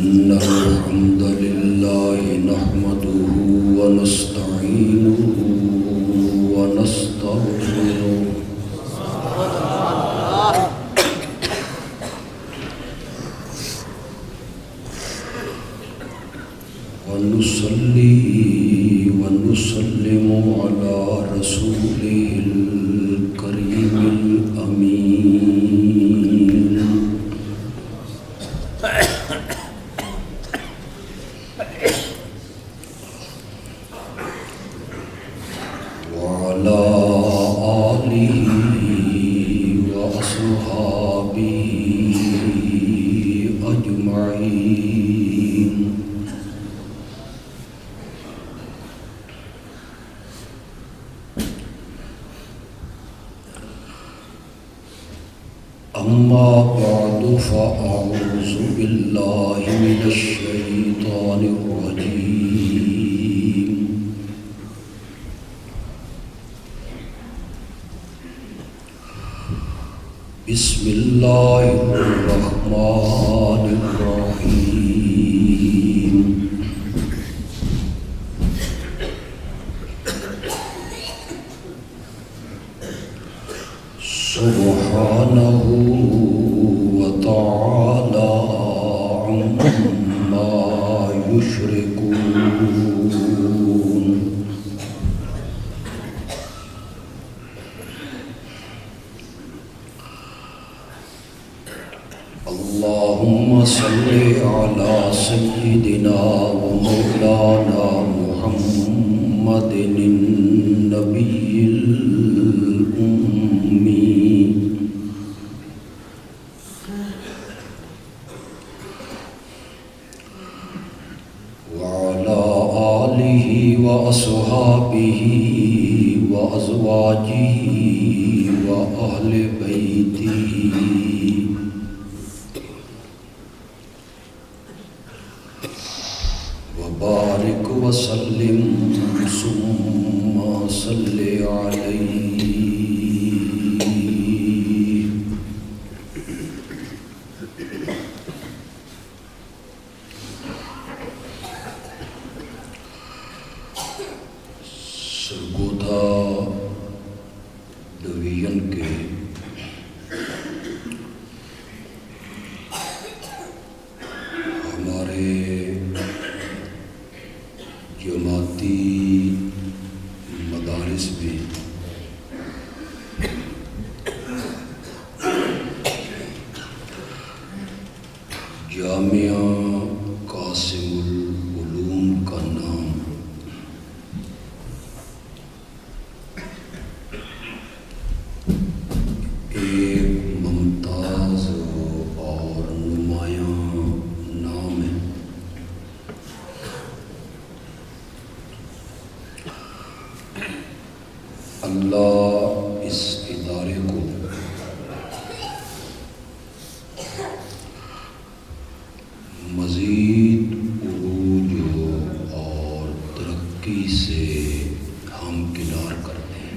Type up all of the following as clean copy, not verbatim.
إن الحمد لله نحمده ونستعينه ونستغفره ونصلي ونسلم على رسوله الكريم الأمين وعلى آله وأصحابه أجمعين. أما بعد فأعوذ بالله من الشيطان الرجيم. بسم الله الرحمن الرحيم. سبحانه وتعالى عما يشركون. اللهم صل على سيدنا ومولانا محمد النبي الأمي وعلى آله وأصحابه وأزواجه وأهل بيته وبارك وسلم ثم صل عليه. سرگودا ڈویژن کے ہمارے جماعتی مدارس میں جامعہ قاسم العلوم کا نام ایک ممتاز اور نمایاں نام ہے. اللہ اس ادارے کو مزید عروج اور ترقی سے ہمکنار کر دیں.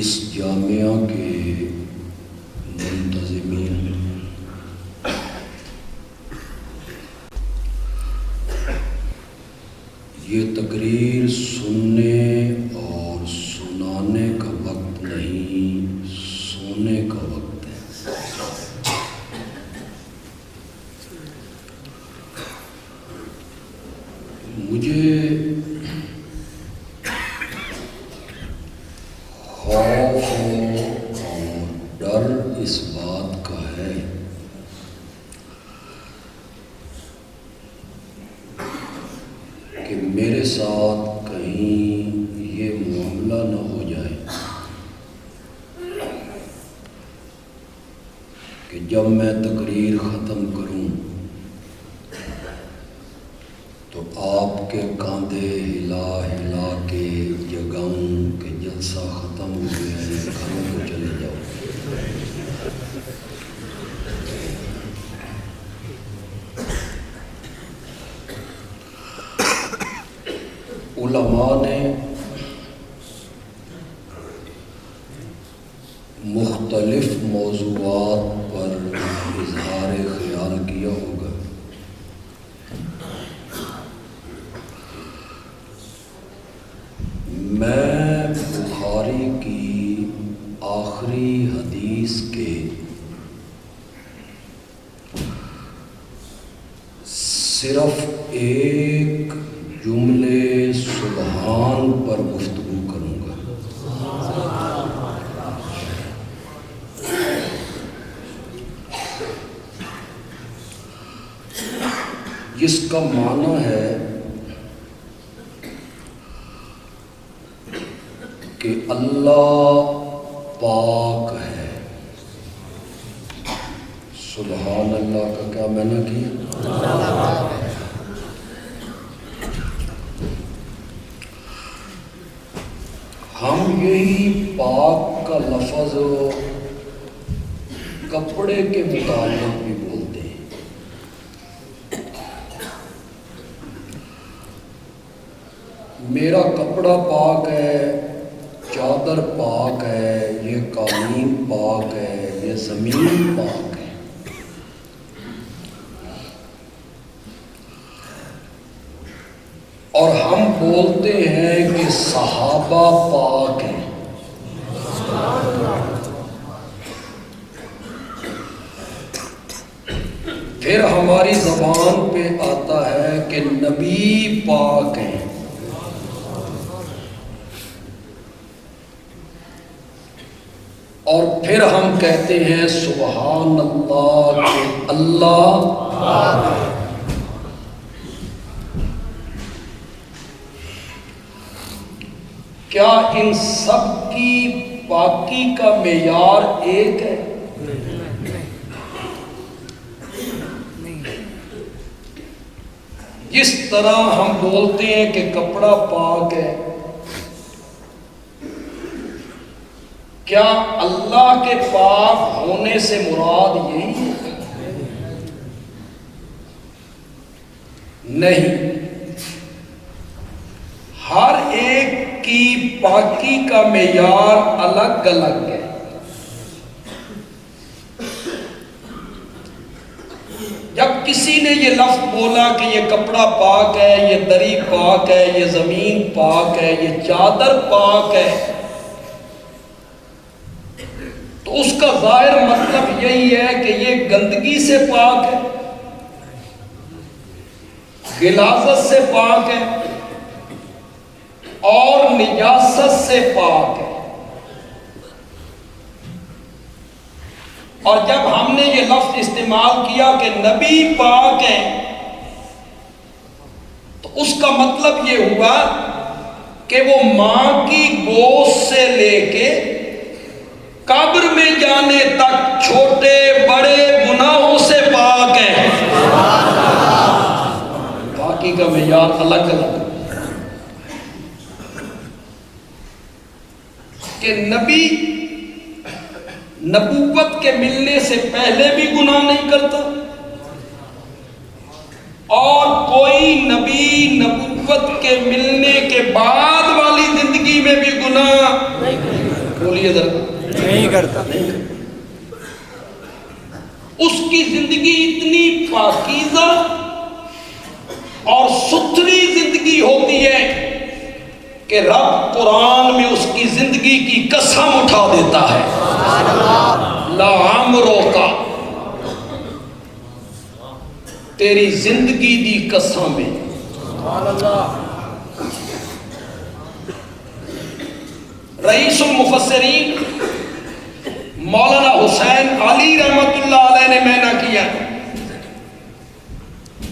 اس جامعہ کے منتظمین یہ تقریر سننے اور سنانے کا وقت نہیں، سونے کا وقت ہے. مجھے خوف اور ڈر اس بات کا ہے کہ میرے ساتھ کہیں یہ معاملہ نہ ہو جائے کہ جب میں تقریر ختم کروں تو آپ کے کاندھے ہلا ہلا کے جگاؤں کہ جلسہ ختم ہو گیا ہے، گھروں کو چلے جاؤ. علماء نے موضوعات پر اظہار خیال کیا ہوگا۔ میں بخاری کی آخری حدیث کے صرف ایک جملے سبحان پر گفتگو کروں گا۔ جس کا معنی ہے کہ اللہ پاک ہے۔ سبحان اللہ کا کیا معنی کیا؟ ہم یہی پاک کا لفظ کپڑے کے متعلق بھی بولتے ہیں۔ میرا کپڑا پاک ہے، چادر پاک ہے، یہ قالین پاک ہے، یہ زمین پاک ہے۔ اور ہم بولتے ہیں کہ صحابہ پاک ہیں۔ پھر ہماری زبان پہ آتا ہے کہ نبی پاک ہیں۔ اور پھر ہم کہتے ہیں سبحان اللہ کہ اللہ پاک ہے۔ کیا ان سب کی پاکی کا معیار ایک ہے؟ جس طرح ہم بولتے ہیں کہ کپڑا پاک ہے، کیا اللہ کے پاک ہونے سے مراد یہی ہے؟ نہیں، ہر ایک کی پاکی کا معیار الگ الگ ہے۔ جب کسی نے یہ لفظ بولا کہ یہ کپڑا پاک ہے، یہ دری پاک ہے، یہ زمین پاک ہے، یہ چادر پاک ہے، تو اس کا ظاہر مطلب یہی ہے کہ یہ گندگی سے پاک ہے، غلاظت سے پاک ہے اور نجاست سے پاک ہے۔ اور جب ہم نے یہ لفظ استعمال کیا کہ نبی پاک ہے، تو اس کا مطلب یہ ہوا کہ وہ ماں کی گود سے لے کے قبر میں جانے تک چھوٹے بڑے گناہوں سے پاک ہے۔ پاکی کا معیار الگ الگ کہ نبی نبوت کے ملنے سے پہلے بھی گناہ نہیں کرتا، اور کوئی نبی نبوت کے ملنے کے بعد والی زندگی میں بھی گناہ بولیے ذرا نہیں کرتا۔ اس کی زندگی اتنی پاکیزہ اور ستھری زندگی ہوتی ہے کہ رب قرآن میں اس کی زندگی کی قسم اٹھا دیتا ہے، لعمرک، تیری زندگی دی قسم ہے۔ رئیس المفسرین مولانا حسین علی رحمت اللہ علیہ نے مینا کیا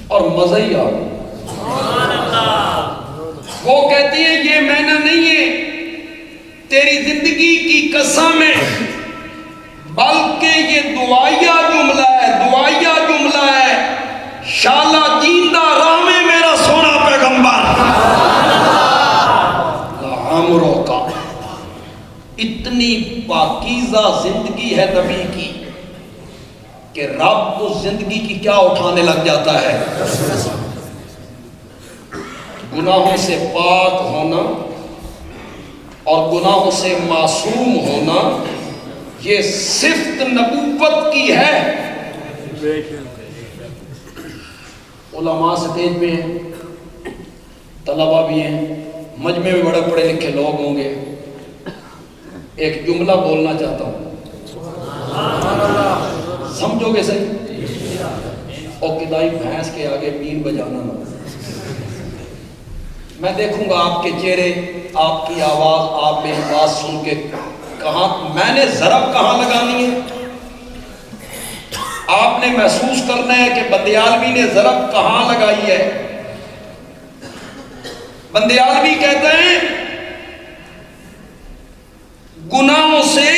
اور مزہ ہی آ گیا۔ وہ کہتی ہے یہ مینا نہیں ہے تیری زندگی کی قسم ہے، بلکہ یہ دعائیہ جملہ ہے، دعائیہ جملہ ہے، شالا جیندہ راہ میں میرا سونا پیغمبر، لعمرک، اتنی پاکیزہ زندگی ہے نبی کی کہ رب اس زندگی کی کیا اٹھانے لگ جاتا ہے؟ گناہوں سے پاک ہونا اور گناہوں سے معصوم ہونا یہ صفت نبوت کی ہے. علماء سٹیج پہ ہیں، طلبہ بھی ہیں، مجمع میں بڑے پڑھے لکھے لوگ ہوں گے. ایک جملہ بولنا چاہتا ہوں، سمجھو گے صحیح؟ اور کدائی بھینس کے آگے بین بجانا نہ. میں دیکھوں گا آپ کے چہرے، آپ کی آواز، آپ میری بات سن کے کہاں میں نے ضرب کہاں لگانی ہے. آپ نے محسوس کرنا ہے کہ بندیالوی نے ضرب کہاں لگائی ہے. بندیالوی کہتے ہیں گناہوں سے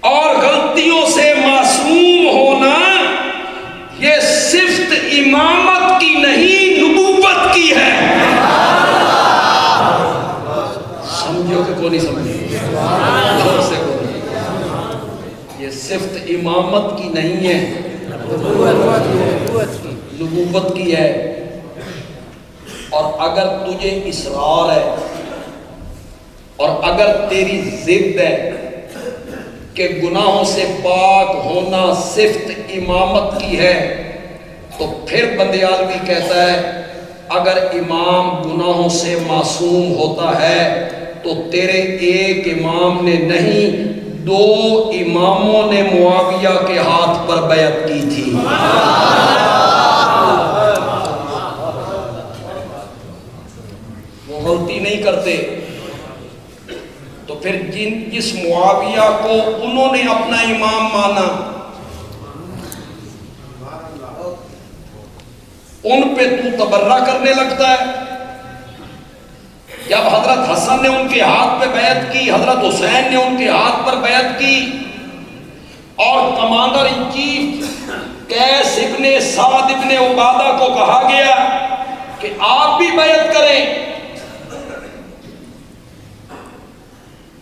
اور غلطیوں سے معصوم ہونا یہ صفت امامت کی نہیں نبوت کی ہے. سمجھو کہ کوئی نہیں سمجھے؟ یہ صفت امامت کی نہیں ہے، نبوت کی ہے. اور اگر تجھے اصرار ہے اور اگر تیری ضد ہے کہ گناہوں سے پاک ہونا صفت امامت کی ہے، تو پھر بندیالوی کہتا ہے اگر امام گناہوں سے معصوم ہوتا ہے تو تیرے ایک امام نے نہیں، 2 اماموں نے معاویہ کے ہاتھ پر بیعت کی تھی. وہ غلطی نہیں کرتے تو پھر جس معاویہ کو انہوں نے اپنا امام مانا ان پہ تو تبرہ کرنے لگتا ہے. جب حضرت حسن نے ان کے ہاتھ پہ بیعت کی، حضرت حسین نے ان کے ہاتھ پر بیعت کی، اور کمانڈر ان چیف قیس ابن سعد ابن عبادہ کو کہا گیا کہ آپ بھی بیعت کریں،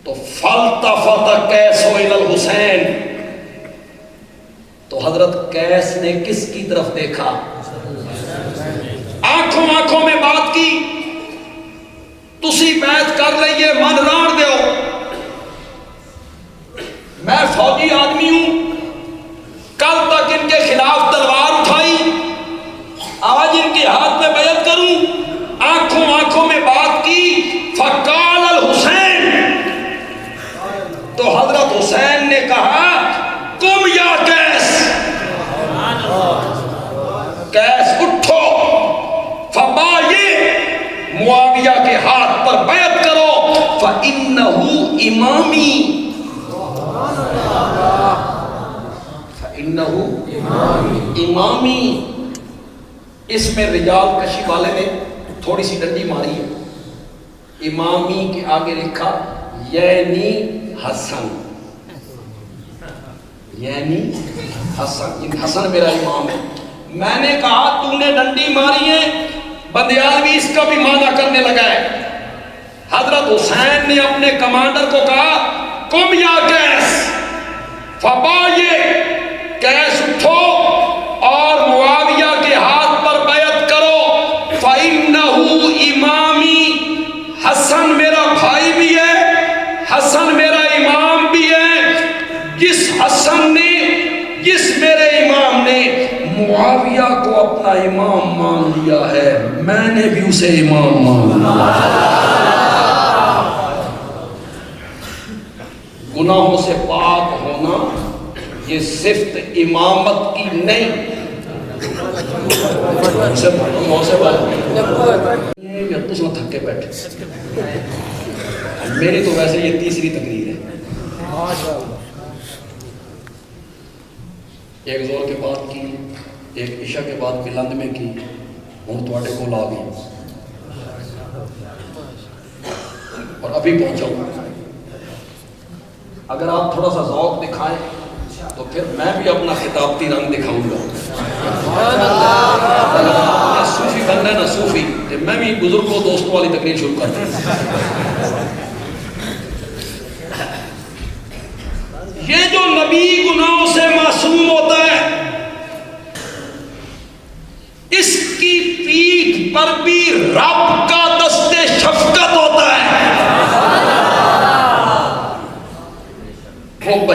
تو فالتفت قیس الی الحسین، تو حضرت قیس نے کس کی طرف دیکھا؟ آنکھوں آنکھوں میں بات کی، تسی بیعت کر لئیے، من ران دیو، میں فوجی آدمی ہوں، کل تک ان کے خلاف تلوار اٹھائی، آج ان کے ہاتھ میں بیعت کروں. آنکھوں آنکھوں میں بات کی. فقال الحسین، تو حضرت حسین نے کہا قم یا قیس، قیس اٹھو، فبایع، معاویہ کے ہاتھ پر بیعت کرو، فَإِنَّهُ إِمَامِي، فَإِنَّهُ إِمَامِي. اس میں رجال کشی والے نے تھوڑی سی ڈنڈی ماری ہے. امامی کے آگے لکھا یعنی حسن، یعنی حسن، حسن میرا امام ہے. میں نے کہا تو نے ڈنڈی ماری ہے، بندیالوی اس کا بھی معنی کرنے لگا ہے. حضرت حسین نے اپنے کمانڈر کو کہا قم یا قیس، فبایع، قیس اٹھو اور معاویہ کے ہاتھ پر بیعت کرو، فَإِنَّهُ إِمَامِي، حسن میرا بھائی بھی ہے، حسن میرا امام بھی ہے. جس حسن نے، جس میرے امام نے معاویہ کو اپنا امام مان لیا ہے، میں نے بھی اسے امام مان لیا. گناہوں سے پاک ہونا یہ صفت امامت کی نہیں. تھک کے بیٹھے، میری تو ویسے یہ تیسری تقریر ہے. ایک زور کے بعد کی، ایک عشاء کے بعد بلند میں کی، ہوں تھوڑے کو لا گئی اور ابھی پہنچا ہوں. اگر آپ تھوڑا سا ذوق دکھائیں تو پھر میں بھی اپنا خطابتی رنگ دکھاؤں گا. صوفی بننا ہے نا، صوفی، میں بھی بزرگوں دوستوں والی تقریر شروع کرتا ہوں. یہ جو نبی گناہوں سے معصوم ہوتا ہے، اس کی پیٹھ پر بھی رب کا دست شفقت ہوتا ہے.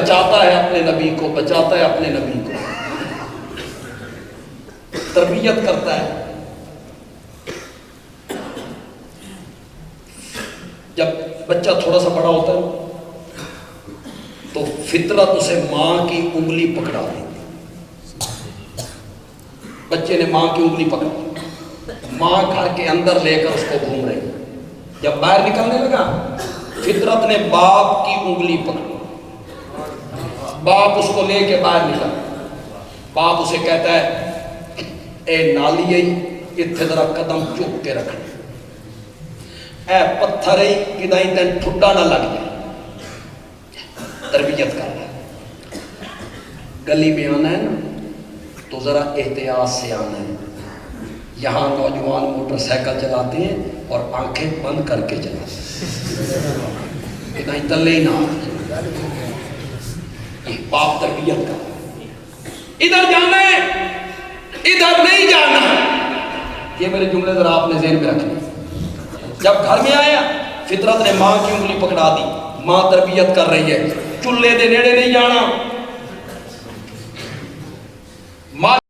بچاتا ہے اپنے نبی کو، بچاتا ہے اپنے نبی کو، تربیت کرتا ہے۔ جب بچہ تھوڑا سا بڑا ہوتا ہے تو فطرت اسے ماں کی انگلی پکڑا دیتی، بچے نے ماں کی انگلی پکڑی، ماں گھر کے اندر لے کر اس کو گھوم رہی، جب باہر نکلنے لگا فطرت نے باپ کی انگلی پکڑی، باپ اس کو لے کے باہر نکلا، باپ اسے کہتا ہے اے نالی اتھے ذرا قدم چک کے رکھنا، اے پتھر کدائیں تین ٹھڈا نہ لگ جائے، تربیت کر رہا ہے۔ گلی میں آنا ہے نا تو ذرا احتیاط سے آنا ہے، یہاں نوجوان موٹر سائیکل چلاتے ہیں اور آنکھیں بند کر کے چلاتے ہیں، کدائیں تلے ہی نہ آ، یہ باپ تربیت کر رہا ہے۔ ادھر جانا ہے ادھر نہیں جانا، یہ میرے جملے ذرا آپ نے ذہن میں رکھنے۔ جب گھر میں آیا فطرت نے ماں کی انگلی پکڑا دی، ماں تربیت کر رہی ہے، چولہے دے نیڑے نہیں جانا،